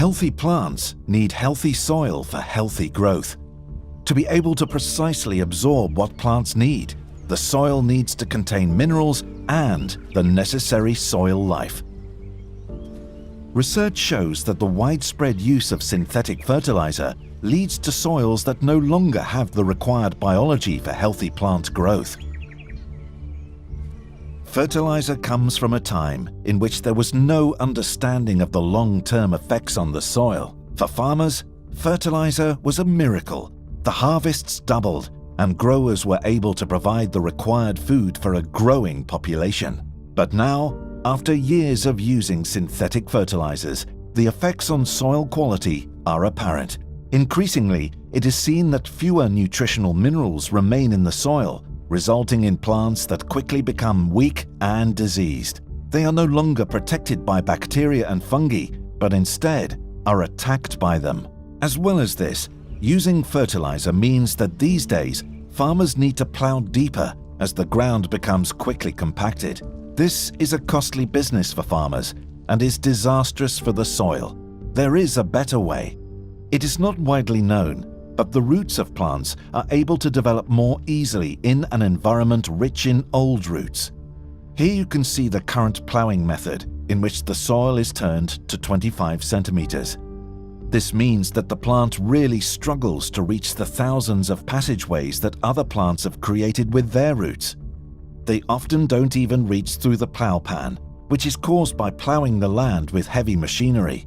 Healthy plants need healthy soil for healthy growth. To be able to precisely absorb what plants need, the soil needs to contain minerals and the necessary soil life. Research shows that the widespread use of synthetic fertilizer leads to soils that no longer have the required biology for healthy plant growth. Fertilizer comes from a time in which there was no understanding of the long-term effects on the soil. For farmers, fertilizer was a miracle. The harvests doubled, and growers were able to provide the required food for a growing population. But now, after years of using synthetic fertilizers, the effects on soil quality are apparent. Increasingly, it is seen that fewer nutritional minerals remain in the soil, resulting in plants that quickly become weak and diseased. They are no longer protected by bacteria and fungi, but instead are attacked by them. As well as this, using fertilizer means that these days, farmers need to plow deeper as the ground becomes quickly compacted. This is a costly business for farmers and is disastrous for the soil. There is a better way. It is not widely known, but the roots of plants are able to develop more easily in an environment rich in old roots. Here you can see the current plowing method, in which the soil is turned to 25 centimeters. This means that the plant really struggles to reach the thousands of passageways that other plants have created with their roots. They often don't even reach through the plow pan, which is caused by plowing the land with heavy machinery.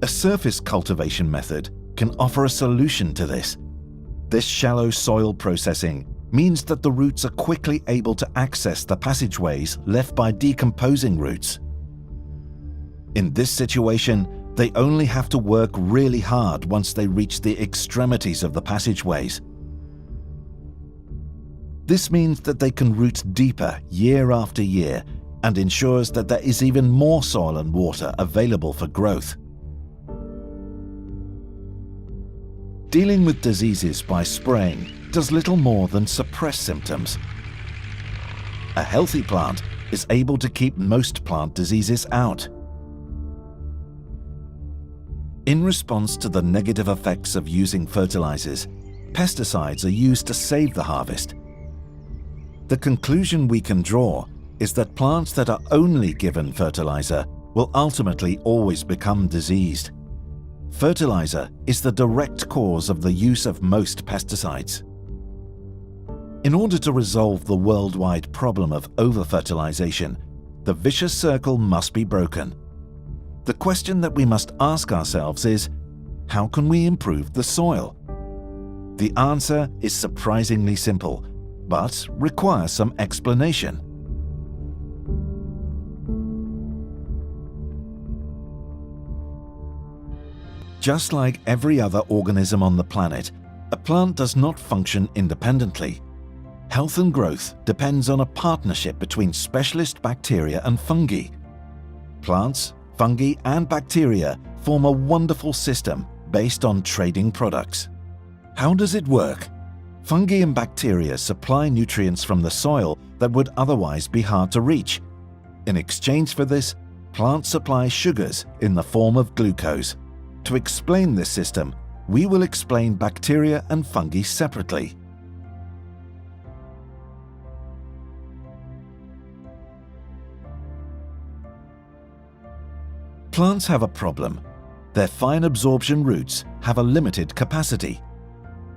A surface cultivation method can offer a solution to this. This shallow soil processing means that the roots are quickly able to access the passageways left by decomposing roots. In this situation, they only have to work really hard once they reach the extremities of the passageways. This means that they can root deeper year after year and ensures that there is even more soil and water available for growth. Dealing with diseases by spraying does little more than suppress symptoms. A healthy plant is able to keep most plant diseases out. In response to the negative effects of using fertilizers, pesticides are used to save the harvest. The conclusion we can draw is that plants that are only given fertilizer will ultimately always become diseased. Fertilizer is the direct cause of the use of most pesticides. In order to resolve the worldwide problem of over-fertilization, the vicious circle must be broken. The question that we must ask ourselves is, how can we improve the soil? The answer is surprisingly simple, but requires some explanation. Just like every other organism on the planet, a plant does not function independently. Health and growth depends on a partnership between specialist bacteria and fungi. Plants, fungi, and bacteria form a wonderful system based on trading products. How does it work? Fungi and bacteria supply nutrients from the soil that would otherwise be hard to reach. In exchange for this, plants supply sugars in the form of glucose. To explain this system, we will explain bacteria and fungi separately. Plants have a problem. Their fine absorption roots have a limited capacity.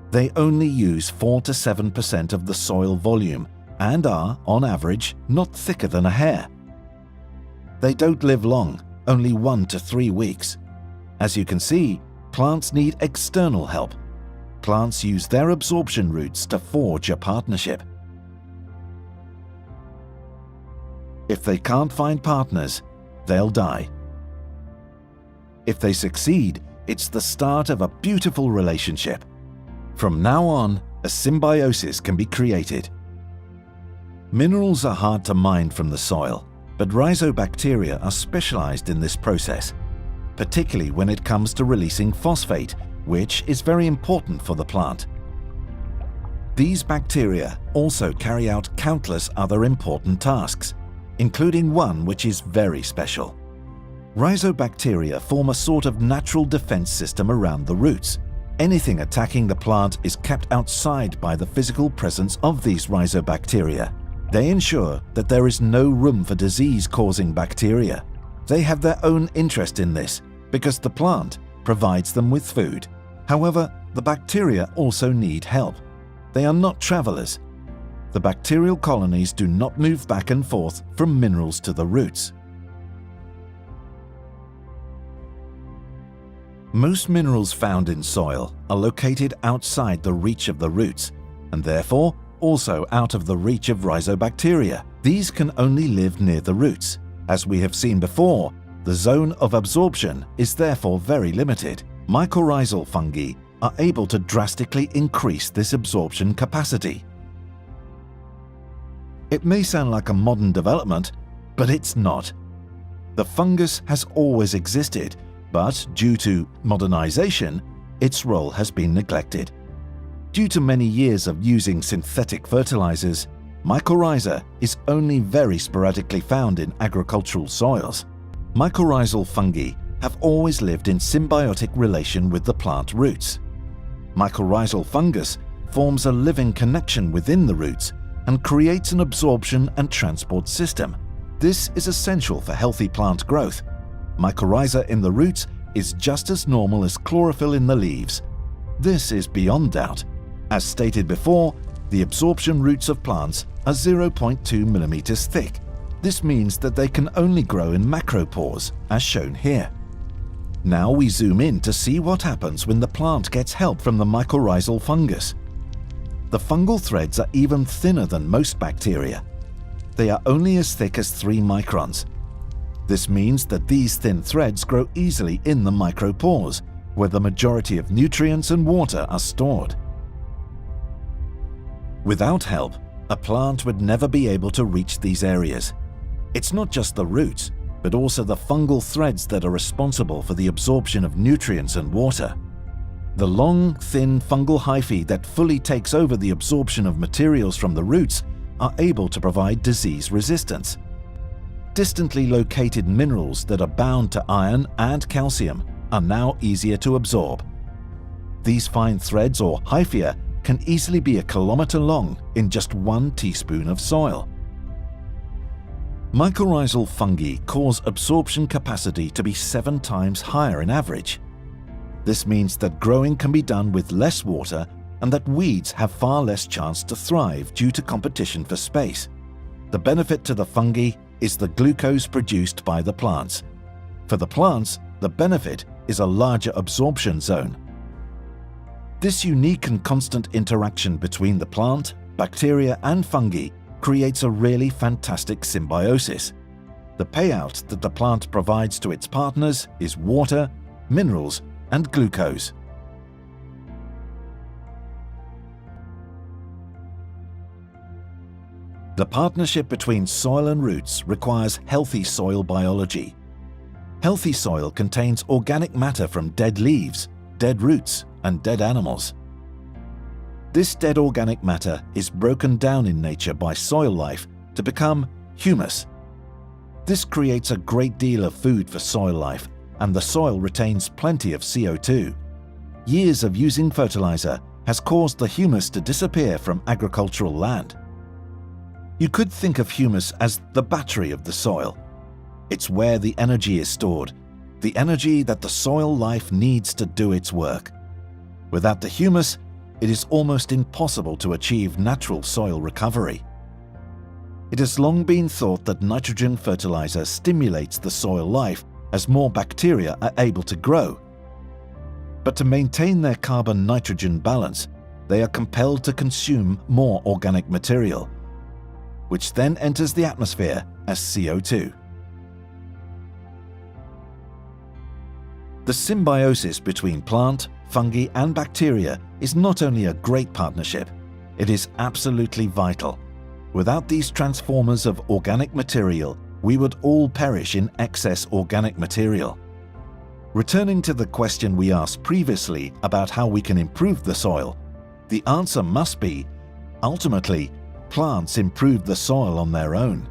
They only use 4 to 7% of the soil volume and are, on average, not thicker than a hair. They don't live long, only 1 to 3 weeks. As you can see, plants need external help. Plants use their absorption roots to forge a partnership. If they can't find partners, they'll die. If they succeed, it's the start of a beautiful relationship. From now on, a symbiosis can be created. Minerals are hard to mine from the soil, but rhizobacteria are specialized in this process, particularly when it comes to releasing phosphate, which is very important for the plant. These bacteria also carry out countless other important tasks, including one which is very special. Rhizobacteria form a sort of natural defense system around the roots. Anything attacking the plant is kept outside by the physical presence of these rhizobacteria. They ensure that there is no room for disease-causing bacteria. They have their own interest in this because the plant provides them with food. However, the bacteria also need help. They are not travelers. The bacterial colonies do not move back and forth from minerals to the roots. Most minerals found in soil are located outside the reach of the roots, and therefore also out of the reach of rhizobacteria. These can only live near the roots. As we have seen before, the zone of absorption is therefore very limited. Mycorrhizal fungi are able to drastically increase this absorption capacity. It may sound like a modern development, but it's not. The fungus has always existed, but due to modernization, its role has been neglected. Due to many years of using synthetic fertilizers, mycorrhiza is only very sporadically found in agricultural soils. Mycorrhizal fungi have always lived in symbiotic relation with the plant roots. Mycorrhizal fungus forms a living connection within the roots and creates an absorption and transport system. This is essential for healthy plant growth. Mycorrhiza in the roots is just as normal as chlorophyll in the leaves. This is beyond doubt. As stated before, the absorption roots of plants are 0.2 millimeters thick. This means that they can only grow in macropores, as shown here. Now we zoom in to see what happens when the plant gets help from the mycorrhizal fungus. The fungal threads are even thinner than most bacteria. They are only as thick as 3 microns. This means that these thin threads grow easily in the micropores, where the majority of nutrients and water are stored. Without help, a plant would never be able to reach these areas. It's not just the roots, but also the fungal threads that are responsible for the absorption of nutrients and water. The long, thin fungal hyphae that fully takes over the absorption of materials from the roots are able to provide disease resistance. Distantly located minerals that are bound to iron and calcium are now easier to absorb. These fine threads or hyphea can easily be a kilometer long in just 1 teaspoon of soil. Mycorrhizal fungi cause absorption capacity to be 7 times higher in average. This means that growing can be done with less water and that weeds have far less chance to thrive due to competition for space. The benefit to the fungi is the glucose produced by the plants. For the plants, the benefit is a larger absorption zone. This unique and constant interaction between the plant, bacteria and fungi creates a really fantastic symbiosis. The payout that the plant provides to its partners is water, minerals and glucose. The partnership between soil and roots requires healthy soil biology. Healthy soil contains organic matter from dead leaves, dead roots, and dead animals. This dead organic matter is broken down in nature by soil life to become humus. This creates a great deal of food for soil life, and the soil retains plenty of CO2. Years of using fertilizer has caused the humus to disappear from agricultural land. You could think of humus as the battery of the soil. It's where the energy is stored, the energy that the soil life needs to do its work. Without the humus, it is almost impossible to achieve natural soil recovery. It has long been thought that nitrogen fertilizer stimulates the soil life as more bacteria are able to grow. But to maintain their carbon-nitrogen balance, they are compelled to consume more organic material, which then enters the atmosphere as CO2. The symbiosis between plant, fungi and bacteria is not only a great partnership, it is absolutely vital. Without these transformers of organic material, we would all perish in excess organic material. Returning to the question we asked previously about how we can improve the soil, the answer must be, ultimately, plants improve the soil on their own.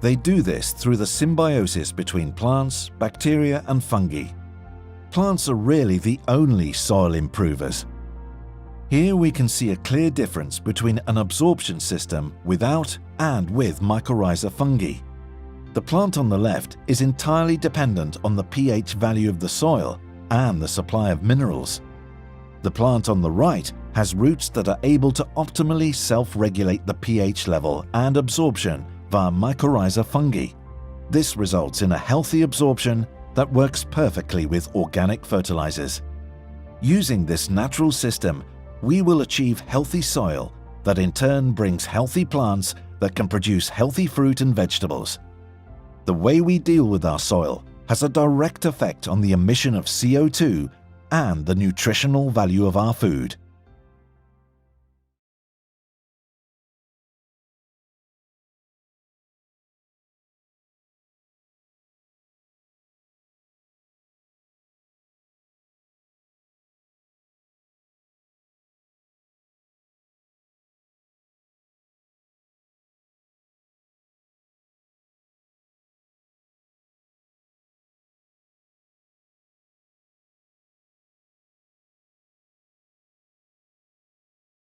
They do this through the symbiosis between plants, bacteria, and fungi. Plants are really the only soil improvers. Here we can see a clear difference between an absorption system without and with mycorrhizal fungi. The plant on the left is entirely dependent on the pH value of the soil and the supply of minerals. The plant on the right has roots that are able to optimally self-regulate the pH level and absorption via mycorrhizal fungi. This results in a healthy absorption that works perfectly with organic fertilizers. Using this natural system, we will achieve healthy soil that in turn brings healthy plants that can produce healthy fruit and vegetables. The way we deal with our soil has a direct effect on the emission of CO2 and the nutritional value of our food.